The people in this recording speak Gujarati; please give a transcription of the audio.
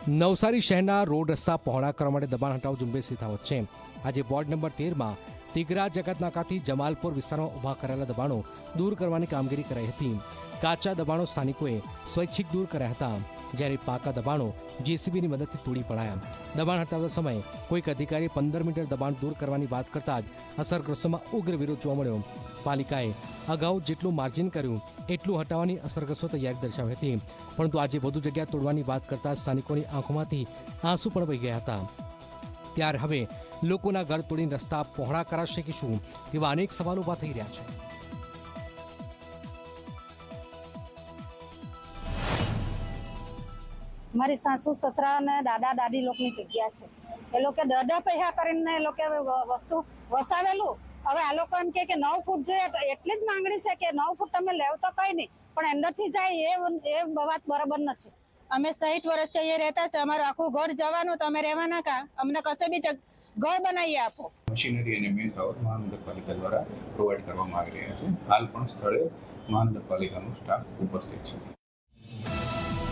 નવસારી શહેરના રોડ રસ્તા પહોળા કરવા માટે દબાણ હટાવ ઝુંબેશ યથાવત છે। આજે વોર્ડ નંબર 13માં તિગરા જગતનાકાથી જમાલપુર વિસ્તારમાં ઊભા કરાયેલા દબાણો દૂર કરવાની કામગીરી કરાઈ હતી। કાચા દબાણો સ્થાનિકોએ સ્વૈચ્છિક દૂર કર્યા હતા, જ્યારે પાકા દબાણો જેસીબીની મદદથી તોડી પડાયા। દબાણ હટાવતા સમયે કોઈક અધિકારી 15 મીટર દબાણ દૂર કરવાની વાત કરતા જ અસરગ્રસ્તોમાં ઉગ્ર વિરોધ જોવા મળ્યો। પાલિકાએ અગાઉ જેટલું માર્જિન કર્યું એટલું હટાવવાની અસરગ્રસ્તો તૈયારી દર્શાવી હતી, પરંતુ આજે વધુ જગ્યા તોડવાની વાત કરતા સ્થાનિકોની આંખોમાંથી આંસુ પણ વહી ગયા હતા। ત્યારે હવે લોકોના ઘર તોડીને રસ્તા પહોળા કરાશે કે શું, તેવા અનેક સવાલો ઊભા થઈ રહ્યા છે। મારી સાસુ સસરા અને દાદા દાદી લોકોની જગ્યા છે। એ લોકો દડા પૈસા કરીને એ લોકો વસ્તુ વસાવેલું। હવે આ લોકો એમ કે 9 ફૂટ જોઈએ તો એટલી જ માંગણી છે કે 9 ફૂટ તમે લેવ તો કઈ નહીં, પણ અંદરથી જાય એ વાત બરાબર નથી। અમે 60 વર્ષથી અહીંયા રહેતા છે, અમારું આખું ઘર જવાનું તો અમે રહેવાના કા? અમને કશે બી ઘર બનાવી આપો। મશીનરી અને મેન પાવર મહાનગરપાલિકા દ્વારા પ્રોવાઈડ કરવામાં આવી રહ્યા છે। હાલ પણ સ્થળે મહાનગરપાલિકાનો સ્ટાફ ઉપસ્થિત છે।